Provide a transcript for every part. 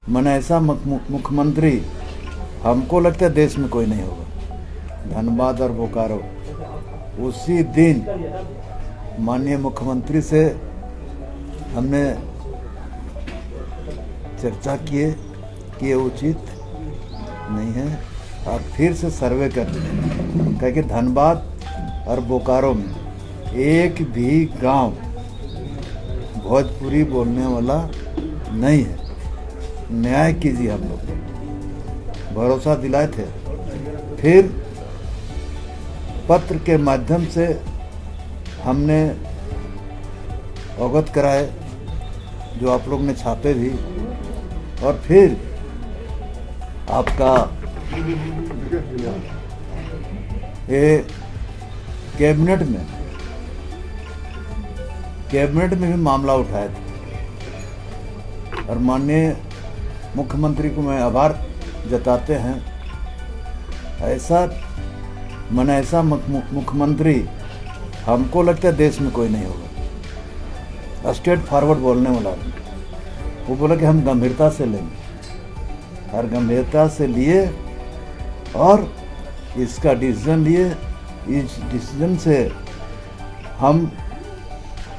मन ऐसा मुख्यमंत्री हमको लगता है देश में कोई नहीं होगा। धनबाद और बोकारो उसी दिन माननीय मुख्यमंत्री से हमने चर्चा किए कि ये उचित नहीं है, आप फिर से सर्वे कर दें, क्योंकि धनबाद और बोकारो में एक भी गांव भोजपुरी बोलने वाला नहीं है। न्याय कीजिए। हम लोग भरोसा दिलाए थे, फिर पत्र के माध्यम से हमने अवगत कराए, जो आप लोग ने छापे भी, और फिर आपका ये कैबिनेट में भी मामला उठाए थे, और माननीय मुख्यमंत्री को मैं आभार जताते हैं। ऐसा मुख्यमंत्री हमको लगता है देश में कोई नहीं होगा। स्ट्रेट फॉरवर्ड बोलने वाला वो बोला कि हम गंभीरता से लेंगे, और गंभीरता से लिए और इसका डिसीजन लिए। इस डिसीजन से हम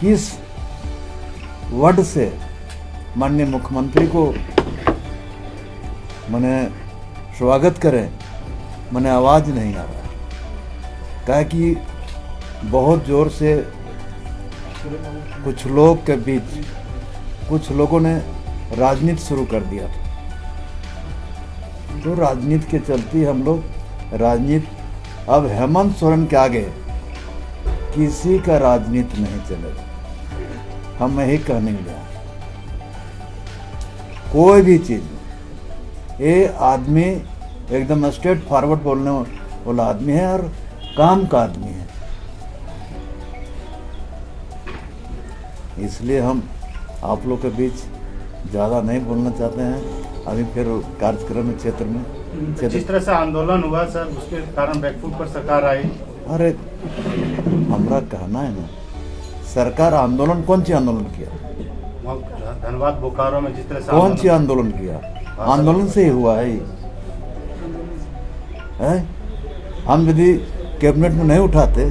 किस वर्ड से माननीय मुख्यमंत्री को मैंने स्वागत करें, मैंने आवाज़ नहीं आ रहा, क्या कि बहुत ज़ोर से कुछ लोग के बीच कुछ लोगों ने राजनीति शुरू कर दिया था। तो राजनीति के चलते हम लोग राजनीति, अब हेमंत सोरेन के आगे किसी का राजनीति नहीं चलेगा। हम यही कहने गए, कोई भी चीज़, ये आदमी एकदम स्ट्रेट फॉरवर्ड बोलने वाला आदमी है और काम का आदमी है। इसलिए हम आप लोग के बीच ज़्यादा नहीं बोलना चाहते हैं। अभी फिर कार्यक्रम क्षेत्र में जिस तरह से आंदोलन हुआ सर, उसके कारण बैकफुट पर सरकार आई। अरे हमारा कहना है ना, सरकार आंदोलन कौन सी आंदोलन किया? धनबाद बोकारो में जिस तरह से कौन सी आंदोलन किया? आंदोलन से ही हुआ है। हम यदि कैबिनेट में नहीं उठाते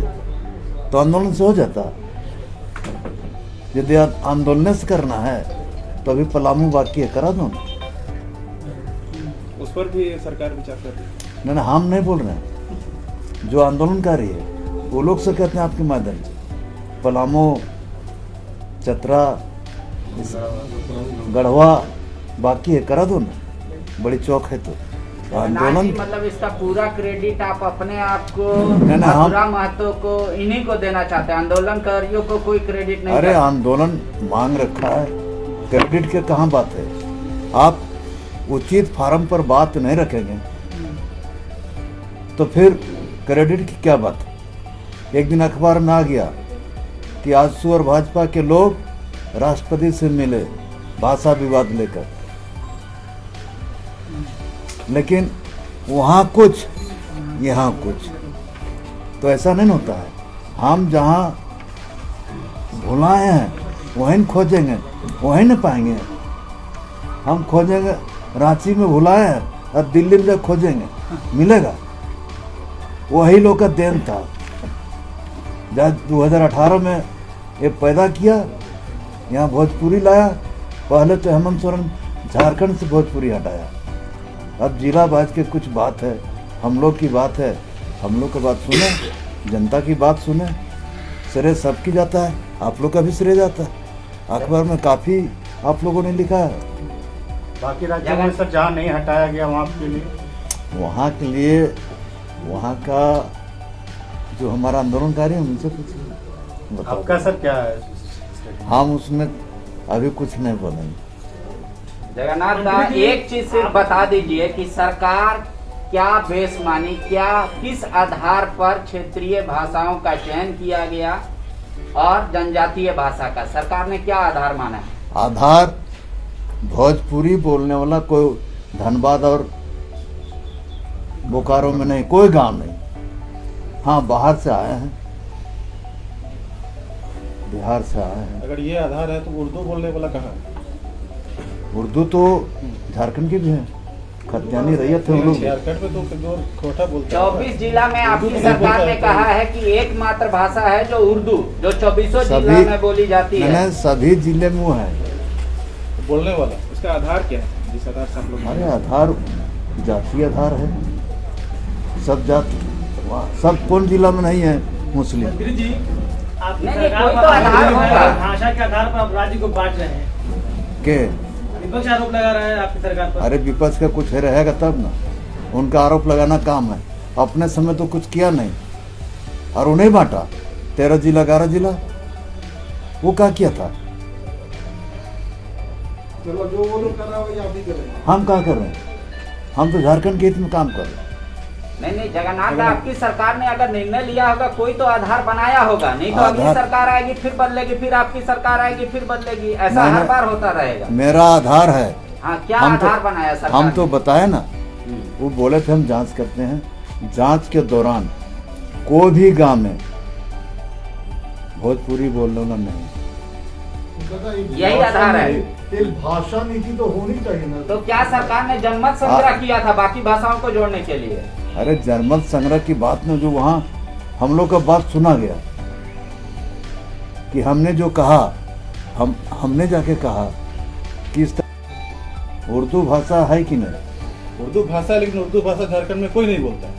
तो आंदोलन से हो जाता। यदि आंदोलन से करना है तो अभी पलामू बाकी है, करा दो। उस पर भी सरकार विचार कर रही है। नहीं, हम नहीं बोल रहे हैं, जो आंदोलनकारी है वो लोग से कहते हैं आपके माध्यम से। पलामू, चतरा, गढ़वा बाकी है, करा दो ना। बड़ी चौक है तो आंदोलन, मतलब इसका पूरा क्रेडिट आप अपने आप को, मथुरा महतो को, इन्हीं को देना चाहते हैं, आंदोलनकारियों को कोई क्रेडिट नहीं? अरे आंदोलन मांग रखा है, क्रेडिट के कहाँ बात है? आप उचित फार्म पर बात नहीं रखेंगे तो फिर क्रेडिट की क्या बात है? एक दिन अखबार में आ गया कि आजसू और भाजपा के लोग राष्ट्रपति से मिले भाषा विवाद लेकर, लेकिन वहाँ कुछ यहाँ कुछ, तो ऐसा नहीं होता है। हम जहाँ भुलाए हैं वहीं खोजेंगे, वहीं न पाएंगे। हम खोजेंगे, रांची में भुलाए हैं और दिल्ली में खोजेंगे, मिलेगा? वही लोग का देन था। जब 2018 में ये पैदा किया, यहाँ भोजपुरी लाया। पहले तो हेमंत सोरेन झारखंड से भोजपुरी हटाया। अब जिला बाज के कुछ बात है, हम लोग की बात है, हम लोग की बात सुने, जनता की बात सुने। श्रेय सबकी जाता है, आप लोग का भी श्रेय जाता है। अखबार में काफ़ी आप लोगों ने लिखा है। बाकी राज्यों में सर जहाँ नहीं हटाया गया वहाँ के लिए, वहाँ का जो हमारा आंदोलनकारी है उनसे कुछ आपका सर क्या है? हम उसमें अभी कुछ नहीं बोलेंगे। जगन्नाथ दा, एक चीज सिर्फ बता दीजिए कि सरकार क्या बेशमानी, क्या किस आधार पर क्षेत्रीय भाषाओं का चयन किया गया और जनजातीय भाषा का सरकार ने क्या आधार माना है? आधार भोजपुरी बोलने वाला कोई धनबाद और बोकारो में नहीं, कोई गांव नहीं। हाँ, बाहर से आए हैं, बिहार से आए हैं। अगर ये आधार है तो उर्दू बोलने वाला कहाँ है? उर्दू तो झारखंड की भी है, खतियानी रैयत है वो लोग। झारखंड में तो खोटा बोलते हैं। 24 जिला में आपकी सरकार ने कहा है कि एकमात्र भाषा है जो उर्दू, जो 24 जिला में बोली जाती है। मैंने सभी जिले में वो है। बोलने वाला इसका आधार क्या है, जिस आधार से आप लोग हमारे आधार जातीय आधार है, सब जाति, सब कौन जिला में नहीं है मुस्लिम। मंत्री जी, आपकी नहीं, सरकार कोई पर तो आधार होगा। भाषा के आधार पर आप राज्य को बांट रहे हैं, के विपक्ष आरोप लगा रहा है आपकी सरकार पर। अरे विपक्ष का कुछ रहेगा तब ना, उनका आरोप लगाना काम है। अपने समय तो कुछ किया नहीं और उन्हें बांटा 13 जिला 11 जिला, वो क्या किया था। चलो जो वो लोग कर रहा है वही आप भी कर रहे हैं। हम क्या कर रहे हैं, हम तो झारखंड के हित में काम कर रहे हैं। नहीं जगन्नाथ, आपकी सरकार ने अगर निर्णय लिया होगा, कोई तो आधार बनाया होगा, नहीं तो अगली आधार- सरकार आएगी फिर बदलेगी, फिर आपकी सरकार आएगी फिर बदलेगी, ऐसा मैंने- हर बार होता रहेगा। मेरा आधार है, हाँ, क्या हम तो- आधार बनाया सरकार हम तो ने? बताए ना, वो बोले थे हम जांच करते हैं, जांच के दौरान कोई भी गांव में भोजपुरी बोलने वाला नहीं। यही आधार है। एक भाषा नीति तो होनी चाहिए ना। तो क्या सरकार ने जनमत संग्रह किया था बाकी भाषाओं को जोड़ने के लिए? अरे जनमत संग्रह की बात में जो वहाँ हम लोग का बात सुना गया कि हमने जो कहा, हमने जाके कहा कि इस तरह उर्दू भाषा है कि नहीं। उर्दू भाषा है, लेकिन उर्दू भाषा झारखंड में कोई नहीं बोलता है।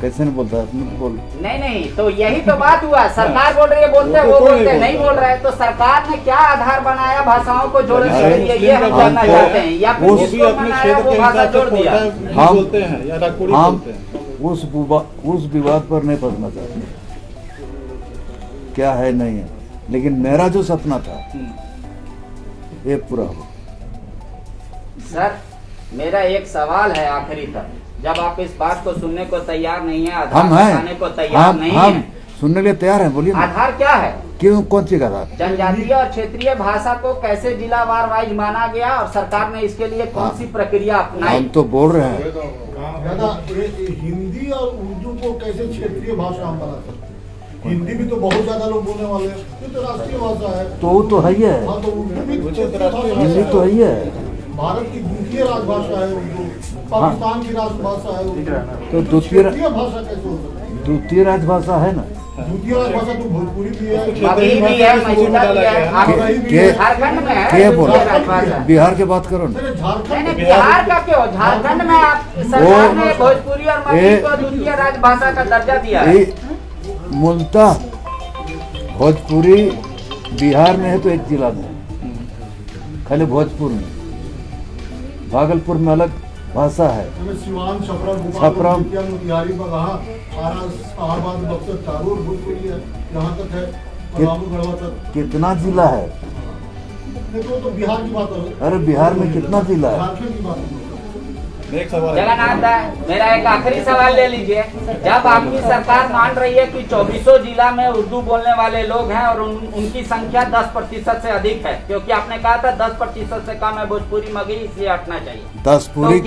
कैसे नहीं बोलता है, तुम बोल। नहीं तो यही तो बात हुआ, सरकार बोल रही है बोलते हैं, वो बोलते हैं नहीं बोल रहा है। तो सरकार ने क्या आधार बनाया भाषाओं को जोड़ने के अरे, लिए, ये हम जानना हमको- चाहते हैं। या फिर वो भी जिसको अपने बनाया क्षेत्र वो के भाषा हिसाब जोड़ से दिया। खोटा हम- बोलते हैं या रागपुरी हम बोलते हैं। उस विवाद पर नहीं फंसना चाहते, क्या है नहीं है, लेकिन मेरा जो सपना था ये पूरा हो। सर, मेरा एक सवाल है आखिरी तक, जब आप इस बात को सुनने को तैयार नहीं है, आधार हम बताने हैं, को तैयार नहीं हम है, सुनने के लिए तैयार हैं, बोलिए ना। आधार क्या है? क्यों, कौन सी आधार? जनजातीय और क्षेत्रीय भाषा को कैसे जिलावार वाइज माना गया और सरकार ने इसके लिए कौन सी प्रक्रिया अपनाई? हम तो बोल रहे हैं, दादा, ये हिंदी और उर्दू को कैसे क्षेत्रीय भाषा हम बना सकते हैं? हिंदी भी तो बहुत ज्यादा लोग बोलने वाले हैं, ये तो राष्ट्रीय भाषा है। तो वो तो है ही है, हाँ, तो उर्दू भी क्षेत्रीय भाषा हिंदी है। तो है ही है। भारत की द्वितीय राजभाषा है उर्दू, पाकिस्तान की राजभाषा है उर्दू। तो द्वितीय क्षेत्रीय भाषा कैसे हो सकती है? द्वितीय राजभाषा है ना। द्वितीय राजभाषा तो भोजपुरी भी है, अभी भी है, मौजूदा भी है, आप के- झारखंड में है क्या बोला? द्वितीय राजभाषा। बिहार की बात करो ना। अरे नहीं झारखंड नहीं, बिहार का क्यों? झारखंड में आप सरकार ने भोजपुरी और मगही ये- को द्वितीय राजभाषा का दर्जा दिया है। ये मूलतः भोजपुरी बिहार में है तो एक जिला में है, खाली भोजपुर में। भागलपुर में अलग भाषा है। हमें सिवान, छपरा, छपरा, गोपालगंज, मोतिहारी, बगहा, आरा, इलाहाबाद, बक्सर, चारों ओर भोजपुरी है, यहाँ तक है पलामू, गढ़वा तक। कितना जिला है? नहीं तो बिहार की बात करो। अरे बिहार में कितना जिला है? झारखंड की बात करो। एक सवाल है। जगन्नाथ दा, मेरा एक आखिरी सवाल ले लीजिए। जब आपकी सरकार मान रही है कि 24 जिला में उर्दू बोलने वाले लोग हैं और उनकी संख्या 10% से अधिक है, क्योंकि आपने कहा था 10% से कम है भोजपुरी मगही, इसलिए हटना चाहिए। 10 पूरी तो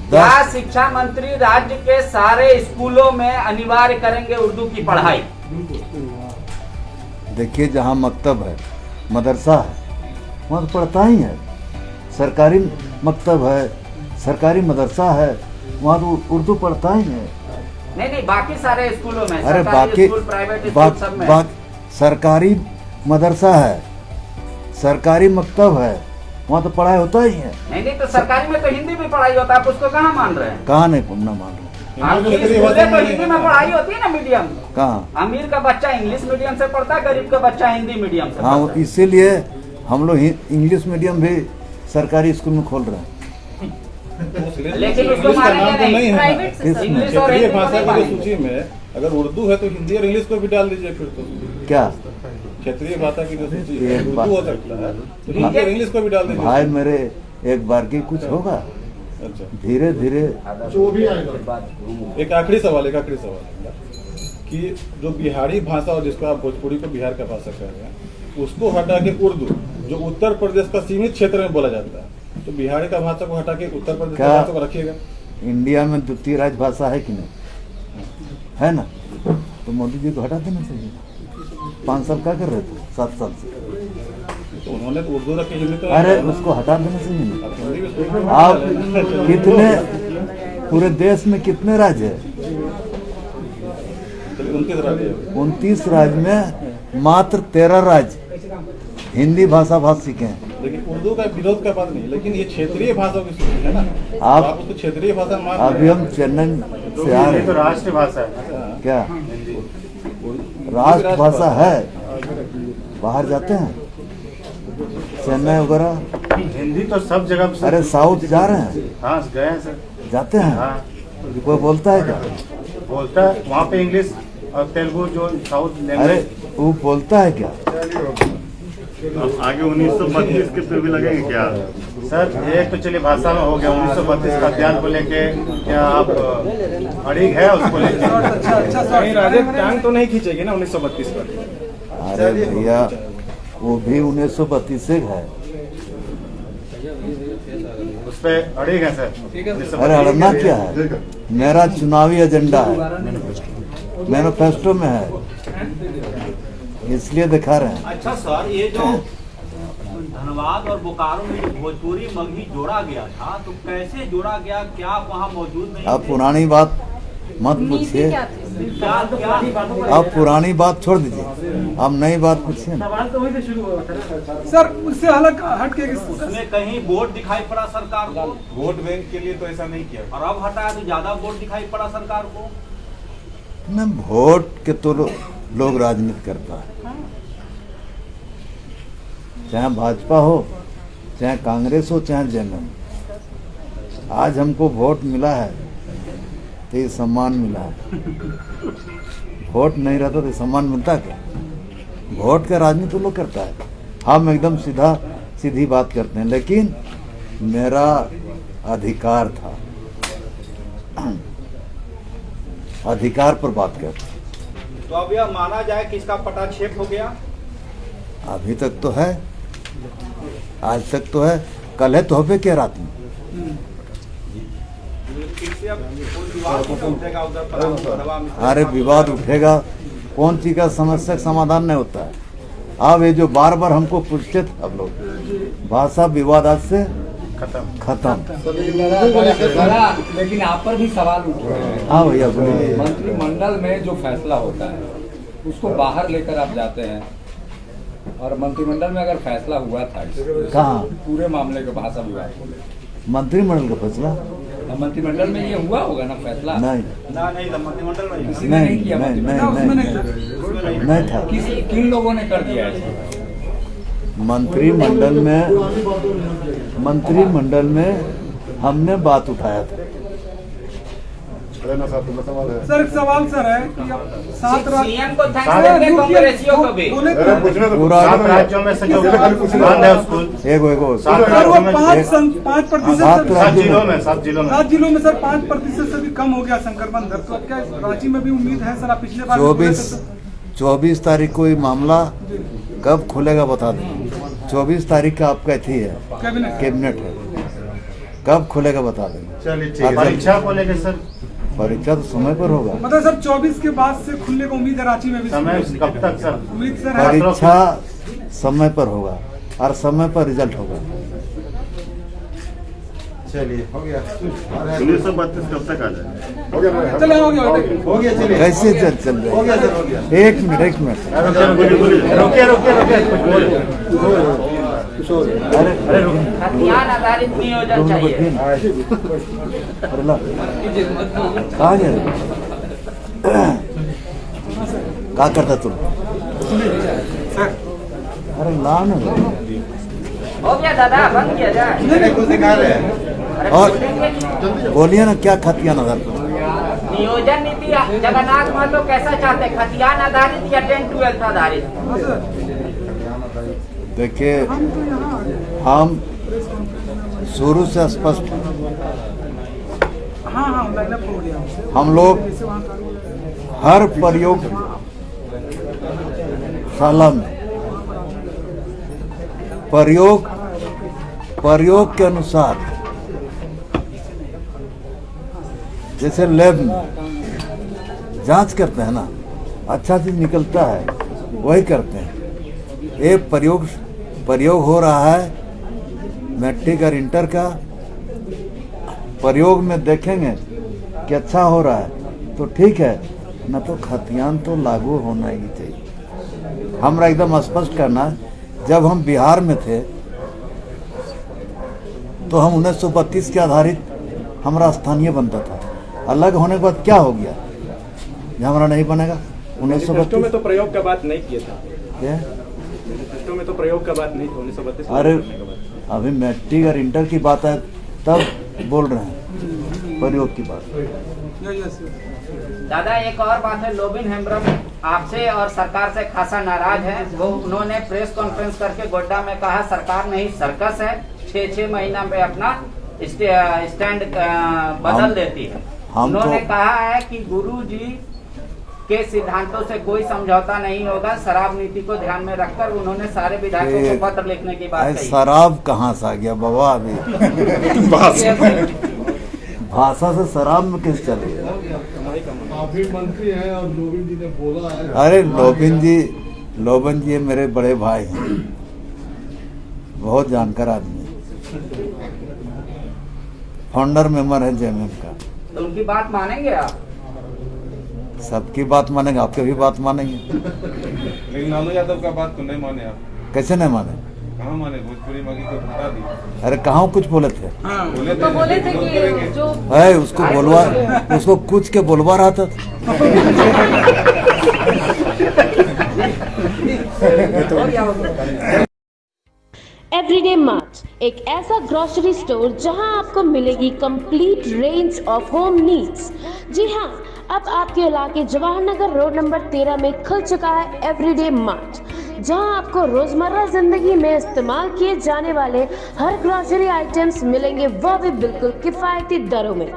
क्या शिक्षा मंत्री राज्य के सारे स्कूलों में अनिवार्य करेंगे उर्दू की पढ़ाई? देखिए, जहाँ मकतब है, मदरसा है, वहाँ तो पढ़ता ही है। सरकारी मकतब है, सरकारी मदरसा है, वहाँ तो उर्दू पढ़ता ही है। नहीं, बाकी सारे स्कूलों में, अरे सरकारी बाकी स्कूल, प्राइवेट स्कूल, सब में। सरकारी मदरसा है, सरकारी मकतब है, वहाँ तो पढ़ाई होता ही है। नहीं तो सरकारी में तो हिंदी भी पढ़ाई होता है, आप उसको कहाँ मान रहे हैं? कहाँ नहीं पढ़ना मान रहे? आपकी स्कूलें तो हिंदी में पढ़ाई होती है ना, मीडियम। कहाँ? अमीर का बच्चा इंग्लिश मीडियम से पढ़ता है, गरीब का बच्चा हिंदी मीडियम से हाँ, पढ़ता है। इसीलिए हम लोग इंग्लिश मीडियम भी सरकारी स्कूल में खोल रहे हैं। लेकिन उसको इंग्लिश का मानेंगे नाम तो नहीं है। प्राइवेट किस में? इंग्लिश और क्षेत्रीय हिंदी को भाषा नहीं की जो मानेंगे। सूची में अगर उर्दू है तो हिंदी और इंग्लिश को भी डाल दीजिए फिर तो। क्या क्षेत्रीय भाषा की जो सूची ये है बात- उर्दू हो सकता है तो हिंदी और इंग्लिश को भी डाल दीजिए। भाई मेरे, एक बार की कुछ होगा, अच्छा, धीरे धीरे। जो भी आएगा। एक आखिरी सवाल है कि जो बिहारी भाषा और जिसको आप भोजपुरी को बिहार का भाषा कह रहे हैं, उसको हटा के उर्दू जो उत्तर प्रदेश का सीमित क्षेत्र में बोला जाता है, तो बिहारी का भाषा को हटा के उत्तर प्रदेश की क्या? भाषा को रखिएगा। इंडिया में द्वितीय राजभाषा है कि नहीं? है ना? तो मोदी जी को हटा देना चाहिए। 5 साल क्या कर रहे थे? 7 साल से। तो उन्होंने तो उर्दू रखी, हिंदी तो अरे उसको हटा देना चाहिए ना। आप हिंदी में सोच आप कितने पूरे देश में कितने राज्य है? 29 राज्य है। 29 राज्य में मात्र 13 राज्य हिंदी भाषा भाषी के हैं। लेकिन उर्दू का विरोध का बात नहीं, लेकिन ये क्षेत्रीय भाषाओं की सूची है ना। आप- आप उसको क्षेत्रीय भाषा मान रहे अभी हैं। हम चेन्नई से आ रहे तो हैं। राष्ट्रीय भाषा है। क्या उर्दू राष्ट्रभाषा है? बाहर जाते हैं चेन्नई वगैरह? हिंदी तो सब जगह पे सर। अरे साउथ जा रहे हैं? हाँ गए हैं सर। जाते हैं? हाँ कोई बोलता है क्या? बोलता है वहाँ पे इंग्लिश और तेलुगु जो साउथ अरे लैंग्वेज। वो बोलता है क्या? आगे 1932 के पे भी लगेंगे क्या? सर एक तो चलिए भाषा में हो गया 1932 का अभियान को लेके, क्या आप अड़िग है उसको लेके? कहीं राजद टांग तो नहीं खींचेगी ना 1932 पर? अरे भैया वो भी 1932 से है। उस पे अड़िग है सर। अरे अड़ना क्या है? मेरा चुनावी एजेंडा है, मैनिफेस्टो में है, इसलिए दिखा रहे हैं। अच्छा सर, ये जो धनबाद और बोकारो में जो भोजपुरी मगही जोड़ा गया था, तो कैसे जोड़ा गया? क्या आप वहाँ मौजूद नहीं अब थे? पुरानी बात मत पूछिए, अब पुरानी बात छोड़ दीजिए, अब नई बात पूछिए ना। सवाल तो वहीं से शुरू हुआ था ना। सर उससे अलग हट के उसमें कहीं वोट दिखाई पड़ा सरकार को, वोट बैंक के लिए तो ऐसा नहीं किया। और अब हटाया तो ज्यादा वोट दिखाई पड़ा सरकार को। न वोट के तो लोग राजनीति करता है, चाहे भाजपा हो, चाहे कांग्रेस हो, चाहे जेएमएम। आज हमको वोट मिला है तो ये सम्मान मिला है। वोट नहीं रहता तो सम्मान मिलता क्या? वोट का राजनीति तो लोग करता है, हम एकदम सीधी बात करते हैं। लेकिन मेरा अधिकार था, अधिकार पर बात करते हैं। तो अब यह माना जाए कि इसका पटाक्षेप हो गया? अभी तक तो है, आज तक तो है, कल है तो हो पे क्या रात में? फिर से अब कोई विवाद नहीं उठेगा उधर परामर्शवा में? अरे विवाद उठेगा, कौन चीज का समस्या का समाधान नहीं होता है। अब ये जो बार बार हमको पूछते थे अब लोग, भाषा विवाद आज से खत्म। लेकिन आप पर भी सवाल उठ रहे हैं। हाँ भैया बोलिए। मंत्रिमंडल में जो फैसला होता है उसको बाहर लेकर आप जाते हैं, और मंत्रिमंडल में अगर फैसला हुआ था कहाँ? पूरे मामले के भाषा विवाद को लेकर, मंत्रिमंडल का फैसला? अब मंत्रिमंडल में ये हुआ होगा ना फैसला? नहीं नहीं था मंत्रिमंडल में। किसी ने नहीं किया नहीं मंत्रिमंडल नहीं नहीं था। किन लोगों ने कर दिया ऐसा? मंत्रिमंडल में हमने बात उठाया था। सर एक सवाल सर है कि अब 7 सीएम को थैंक्स करते हैं, कांग्रेसियों को भी। पूरा 7 राज्यों में से जो बंद है उसको एगो सात सर वो राज्यों में 5% सात सर, राज्यों में। 7 जिलों में 7 जिलों में सर 5% से भी कम हो गया संक्रमण दर। तो अब क्या रांची में भी उम्मीद है सर? आप पिछले बार 24 तारीख को ये मामला कब खुलेगा बता दें। 24 तारीख का आपका थी है, कैबिनेट है, कब खुलेगा बता दें। चलिए ठीक है। परीक्षा को लेकर सर परीक्षा तो समय पर होगा। मतलब सर 24 के बाद से खुलने को उम्मीद है रांची में भी? समय कब तक सर? उम्मीद सर है। परीक्षा समय पर होगा और समय पर रिजल्ट होगा। चलिए हो गया। 1932 कब तक आ जाए? चले हो गया हो गया चलिए। कैसे चल रहे हो गया सर हो गया। हैं? एक मिनट रुकिए अरे खतियान आधारित नियोजन चाहिए। अरे ला कहाँ गए? क्या करता तुम? अरे ला ना। हो गया दादा, बंद किया जाए। कुछ दिखा रहे हैं। अरे और बोलेंगे कि बोलिए ना, क्या खतियान आधार पर? नियोजन नीति जगन्नाथ महतो कैसा चाहते हैं, खतियान आधारित या 10-12 आधारित? देखिए, हम शुरू से स्पष्ट हैं। हाँ लाइनअप हो गया। हम लोग हर प्रयोगशाला में प्रयोग के अनुसार, जैसे लैब में जांच करते हैं ना, अच्छा चीज निकलता है वही करते हैं। एक प्रयोग हो रहा है मैट्रिक और इंटर का, प्रयोग में देखेंगे कि अच्छा हो रहा है तो ठीक है, न तो खतियान तो लागू होना ही चाहिए। हमरा एकदम स्पष्ट करना, जब हम बिहार में थे तो हम 1932 के आधारित हमारा स्थानीय बनता था। अलग होने के बाद क्या हो गया, ये हमारा नहीं बनेगा। 1932 में तो प्रयोग का बात नहीं किया था, क्या? मैनिफेस्टो में तो प्रयोग का बात नहीं था 1932 में। अरे अभी मैट्रिक और इंटर की बात है तब बोल रहे हैं प्रयोग की बात। दादा एक और बात है, लोबिन हेम्ब्रम आपसे और सरकार से खासा नाराज है। वो उन्होंने प्रेस कॉन्फ्रेंस करके गोड्डा में कहा सरकार नहीं सर्कस है, 6-6 महीना में अपना स्टैंड बदल देती है। उन्होंने कहा है कि गुरुजी के सिद्धांतों से कोई समझौता नहीं होगा, शराब नीति को ध्यान में रखकर उन्होंने सारे विधायकों को पत्र लिखने की बात कही। शराब कहाँ से आ गया बाबा अभी भाषा से शराब में किस चले। काफी मंत्री हैं और लोबिन जी ने बोला है। अरे लोबिन जी मेरे बड़े भाई हैं, बहुत जानकार आदमी, फाउंडर मेंबर है जेएमएम का। तो उनकी बात मानेंगे आप? सबकी बात मानेंगे, आपके भी बात मानेंगे। लेकिन लालू यादव का बात तो नहीं माने आप। कैसे नहीं माने? कहाँ माने? भोजपुरी मगी को बता दी। अरे कहाँ कुछ बोले थे? बोले थे कि जो है उसको बोलवा, उसको कुछ के बोलवा रहा था। एवरीडे मार्ट एक ऐसा ग्रोसरी स्टोर जहां आपको मिलेगी complete range of home needs. जी हां, अब आपके इलाके जवाहर नगर रोड नंबर 13 में खुल चुका है एवरीडे मार्ट, जहां आपको रोजमर्रा जिंदगी में इस्तेमाल किए जाने वाले हर ग्रोसरी आइटम्स मिलेंगे, वह भी बिल्कुल किफायती दरों में।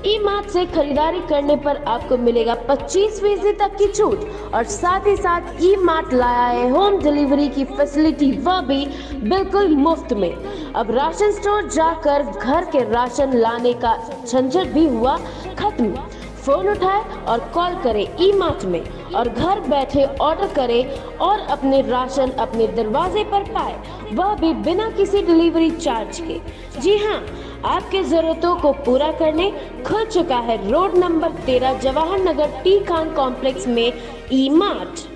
ई मार्ट से खरीदारी करने पर आपको मिलेगा 25% तक की छूट और साथ ही साथ ई मार्ट लाया है होम डिलीवरी की फैसिलिटी, वह भी बिल्कुल मुफ्त में। अब राशन स्टोर जाकर घर के राशन लाने का झंझट भी हुआ खत्म। फोन उठाए और कॉल करें ई मार्ट में और घर बैठे ऑर्डर करें और अपने राशन अपने दरवाजे पर पाए, वह भी बिना किसी डिलीवरी चार्ज के। जी हाँ, आपके जरूरतों को पूरा करने खुल चुका है road number 13 Jawahar Nagar T Khan complex में ई मार्ट।